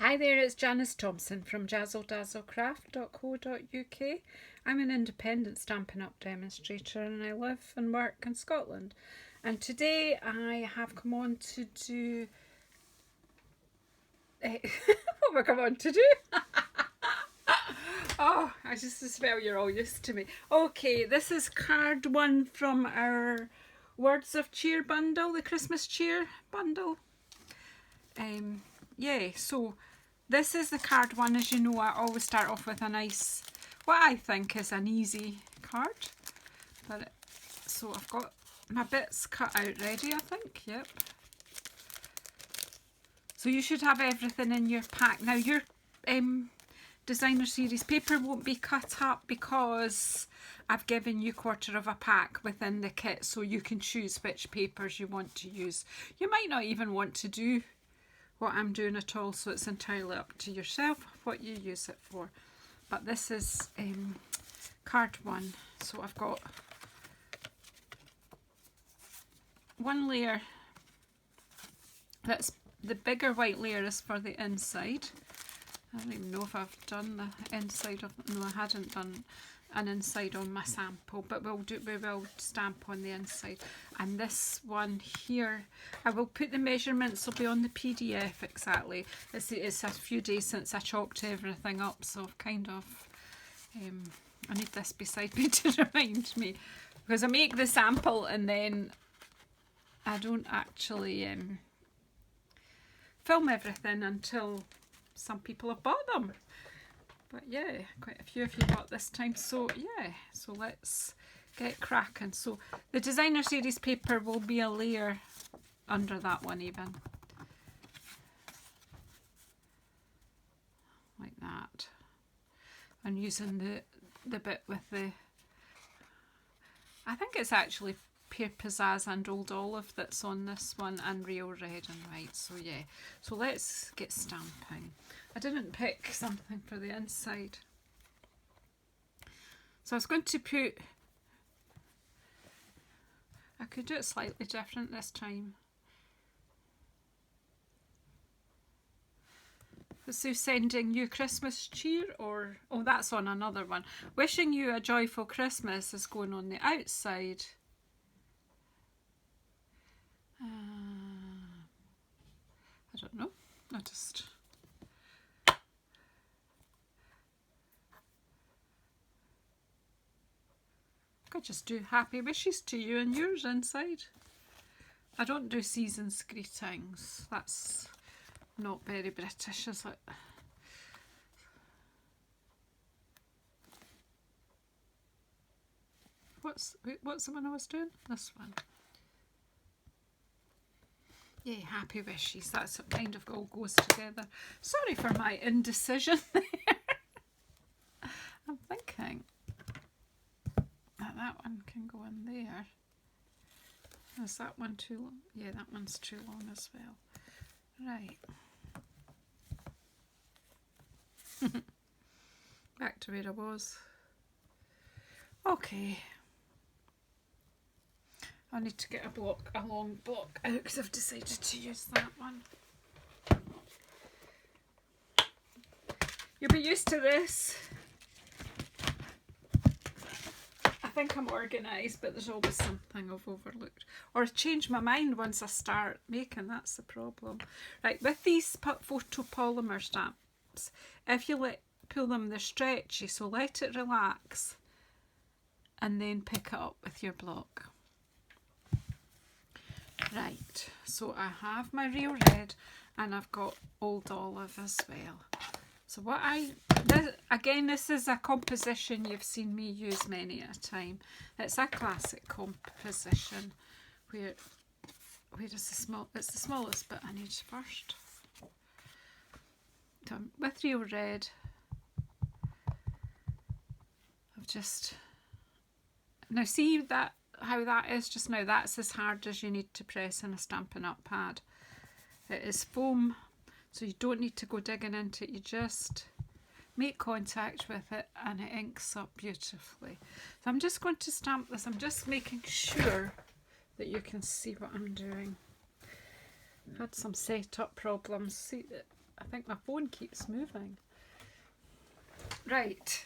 Hi there, it's Janice Thompson from JazzleDazzleCraft.co.uk. I'm an independent Stampin' Up! Demonstrator and I live and work in Scotland. And today I have come on to do... what have I come on to do? Oh, I just smell you're all used to me. Okay, this is card one from our Words of Cheer bundle, the Christmas cheer bundle. Yeah, so this is the card one. As you know, I always start off with a nice, what I think is an easy card. So I've got my bits cut out ready, I think. Yep. So you should have everything in your pack. Now your designer series paper won't be cut up because I've given you 1/4 of a pack within the kit, so you can choose which papers you want to use. You might not even want to do what I'm doing at all, so it's entirely up to yourself what you use it for. But this is card one. So I've got one layer, that's the bigger white layer is for the inside. I don't even know if I've done the inside of, no, I hadn't done an inside on my sample, but we will stamp on the inside. And this one here, I will put the measurements, will be on the PDF exactly. It's a few days since I chalked everything up, so I've kind of I need this beside me to remind me, because I make the sample and then I don't actually film everything until some people have bought them. But yeah, quite a few of you bought this time, so yeah, so let's get cracking. So the designer series paper will be a layer under that one even. Like that. And using the bit with the, I think it's actually Pear Pizzazz and Old Olive that's on this one, and Real Red and White. So yeah, so let's get stamping. I didn't pick something for the inside, so I was going to put, I could do it slightly different this time. So sending you Christmas cheer, or, oh, that's on another one. Wishing you a joyful Christmas is going on the outside. I don't know, I just... I could just do happy wishes to you and yours inside. I don't do season's greetings. That's not very British, is it? What's the one I was doing? This one. Yeah, happy wishes. That's what kind of all goes together. Sorry for my indecision there. I'm thinking that one can go in there. Is that one too long? Yeah, that one's too long as well. Right. Back to where I was. Okay. I need to get a long block out because I've decided to use that one. You'll be used to this. I think I'm organised, but there's always something I've overlooked. Or change my mind once I start making, that's the problem. Right, with these photopolymer stamps, if you pull them, they're stretchy, so let it relax and then pick it up with your block. Right, so I have my Real Red and I've got Old Olive as well. So what this is a composition you've seen me use many a time. It's a classic composition where is the small, it's the smallest bit I need first. So with Real Red, I've just, now see that, how that is just now, that's as hard as you need to press in a Stampin' Up! Pad. It is foam, so you don't need to go digging into it, you just make contact with it and it inks up beautifully. So I'm just going to stamp this, I'm just making sure that you can see what I'm doing. I've had some setup problems. See, I think my phone keeps moving. Right.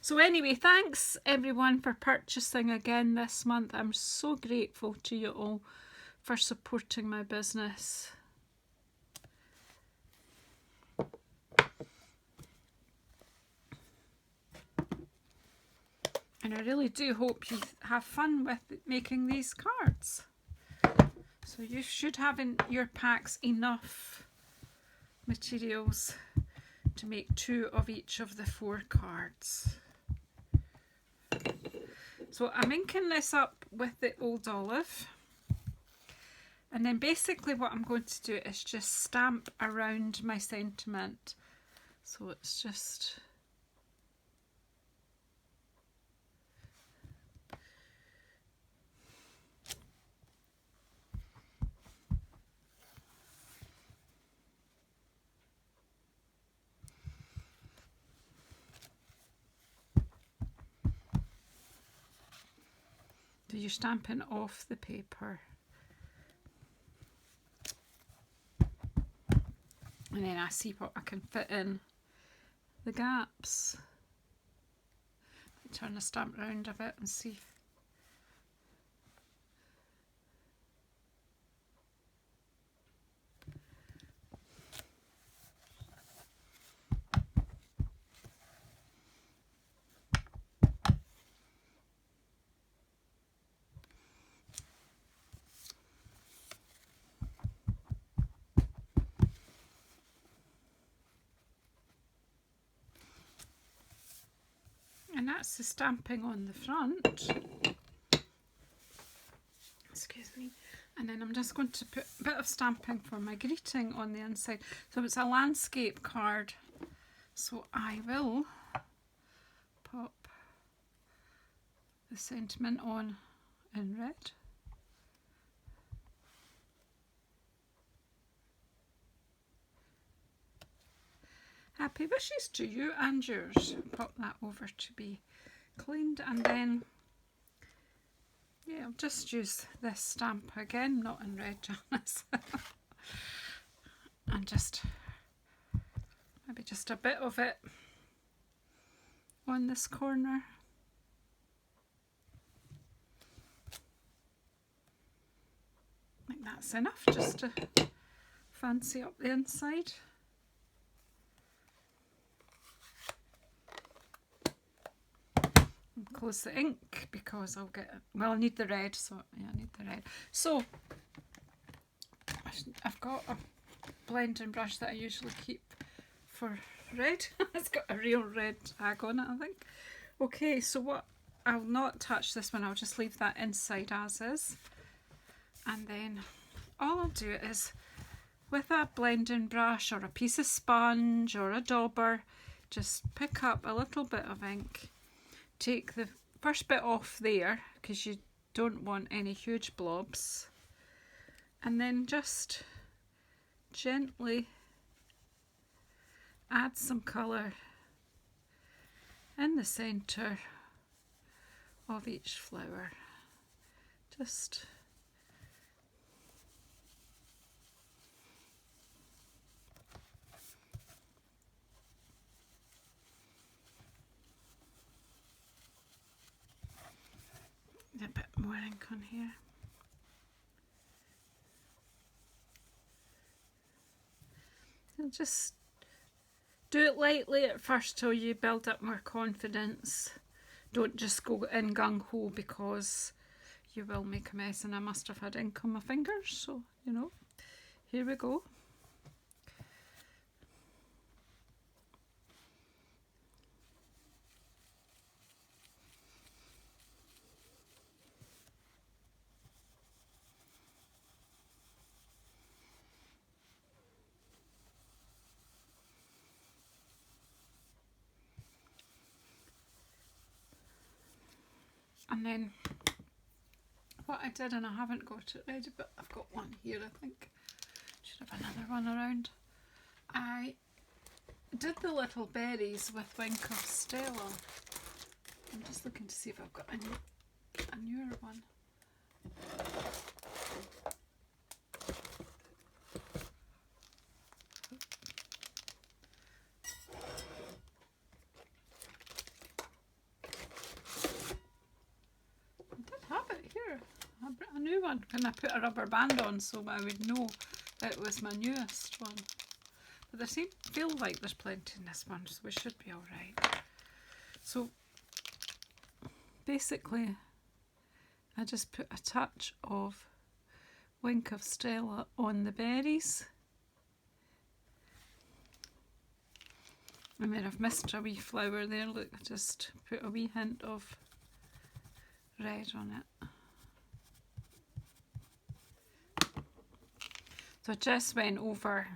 So anyway, thanks everyone for purchasing again this month. I'm so grateful to you all for supporting my business. And I really do hope you have fun with making these cards. So you should have in your packs enough materials to make 2 of each of the 4 cards. So I'm inking this up with the Old Olive. And then basically what I'm going to do is just stamp around my sentiment. So it's just... So you're stamping off the paper. And then I see what I can fit in the gaps. Turn the stamp round a bit and see. And that's the stamping on the front. Excuse me. And then I'm just going to put a bit of stamping for my greeting on the inside. So it's a landscape card. So I will pop the sentiment on in red. Happy wishes to you and yours. Pop that over to be cleaned, and then yeah, I'll just use this stamp again, not in red, Janice. And just maybe just a bit of it on this corner. I think that's enough just to fancy up the inside. Close the ink because I'll get, well, I need the red, so yeah, I need the red. So I've got a blending brush that I usually keep for red. It's got a real red tag on it, I think. Okay, so what, I'll not touch this one, I'll just leave that inside as is. And then all I'll do is, with a blending brush or a piece of sponge or a dauber, just pick up a little bit of ink. Take the first bit off there because you don't want any huge blobs, and then just gently add some colour in the centre of each flower. Just a bit more ink on here. And just do it lightly at first till you build up more confidence. Don't just go in gung-ho because you will make a mess, and I must have had ink on my fingers, so you know, here we go. And then what I did, and I haven't got it ready, but I've got one here, I think. Should have another one around. I did the little berries with Wink of Stella. I'm just looking to see if I've got a newer one. one. Can I put a rubber band on so I would know it was my newest one? But there feel like there's plenty in this one, so we should be alright. So basically I just put a touch of Wink of Stella on the berries. I mean, I've missed a wee flower there, look, I just put a wee hint of red on it. So I just went over.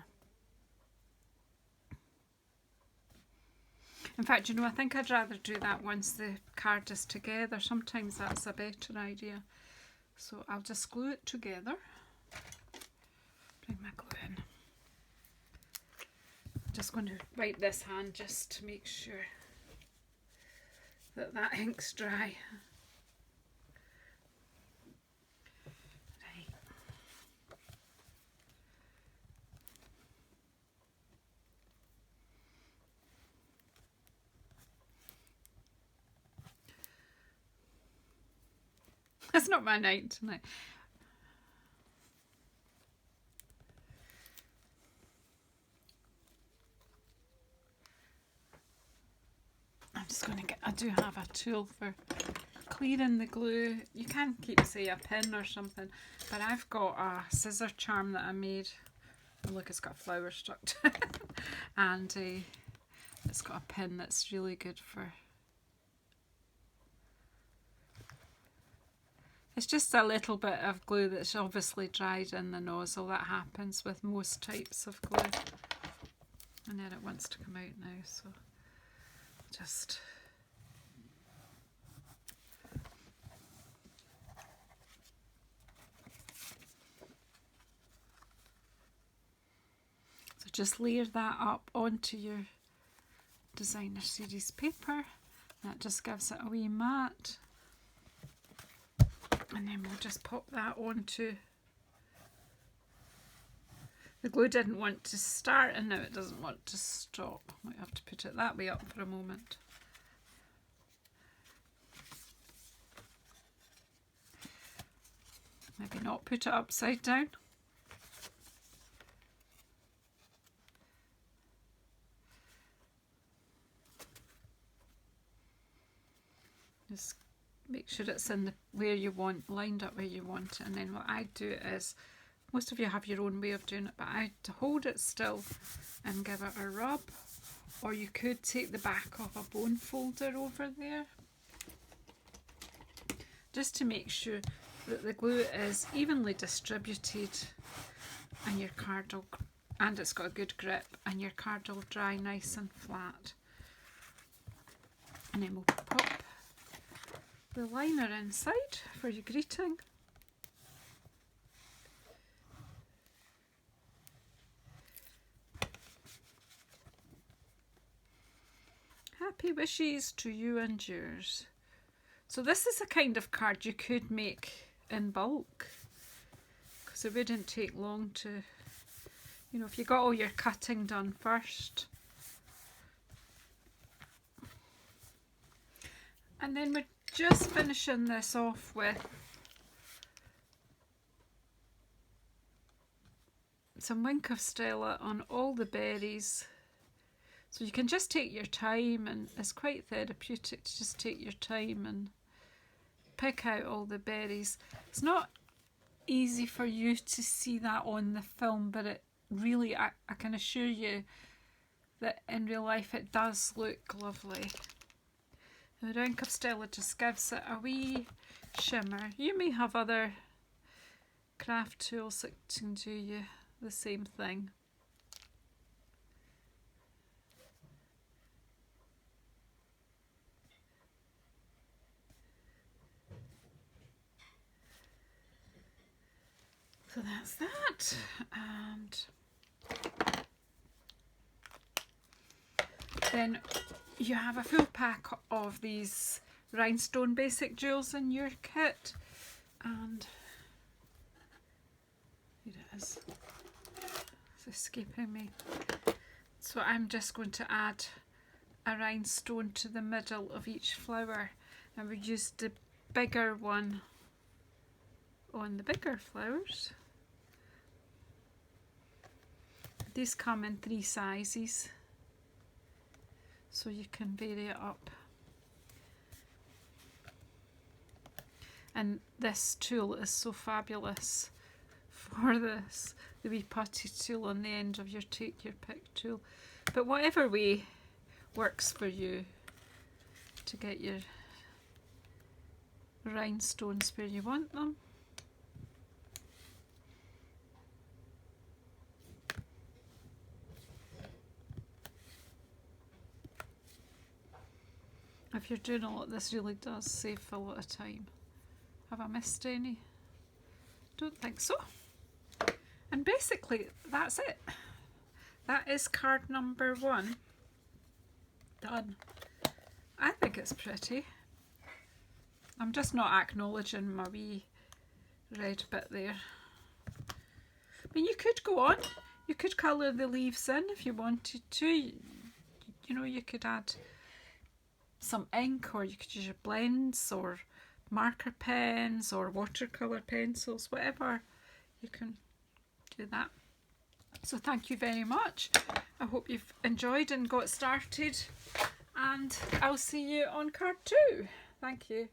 In fact, you know, I think I'd rather do that once the card is together. Sometimes that's a better idea. So I'll just glue it together. Bring my glue in. I'm just going to wipe this hand just to make sure that that ink's dry. Right. It's not my night tonight. I'm just going to get, I do have a tool for clearing the glue. You can keep, say, a pin or something, but I've got a scissor charm that I made. Oh, look, it's got a flower stuck to it. And it's got a pin that's really good for... It's just a little bit of glue that's obviously dried in the nozzle. That happens with most types of glue. And then it wants to come out now, so just... So just layer that up onto your designer series paper. That just gives it a wee mat. And then we'll just pop that onto... The glue didn't want to start and now it doesn't want to stop. Might have to put it that way up for a moment. Maybe not put it upside down. Just make sure it's in the where you want, lined up where you want it. And then what I do is, most of you have your own way of doing it, but I to hold it still and give it a rub, or you could take the back of a bone folder over there, just to make sure that the glue is evenly distributed and your card will, and it's got a good grip, and your card will dry nice and flat. And then we'll pop the liner inside for your greeting. Happy wishes to you and yours. So this is a kind of card you could make in bulk, because it wouldn't take long to, you know, if you got all your cutting done first. And then we're just finishing this off with some Wink of Stella on all the berries. So you can just take your time, and it's quite therapeutic to just take your time and pick out all the berries. It's not easy for you to see that on the film, but it really, I can assure you that in real life it does look lovely. The Wink of Stella just gives it a wee shimmer. You may have other craft tools that can do you the same thing. So that's that, and then you have a full pack of these rhinestone basic jewels in your kit, and here it is, it's escaping me. So I'm just going to add a rhinestone to the middle of each flower, and we used the bigger one on the bigger flowers. These come in 3 sizes, so you can vary it up. And this tool is so fabulous for this, the wee putty tool on the end of your take your pick tool. But whatever way works for you to get your rhinestones where you want them. If you're doing a lot, this really does save a lot of time. Have I missed any? Don't think so. And basically that's it. That is card number 1 done. I think it's pretty. I'm just not acknowledging my wee red bit there. I mean, you could go on. You could colour the leaves in if you wanted to. You know, you could add some ink, or you could use your blends or marker pens or watercolour pencils, whatever. You can do that. So thank you very much. I hope you've enjoyed and got started, and I'll see you on card 2. Thank you.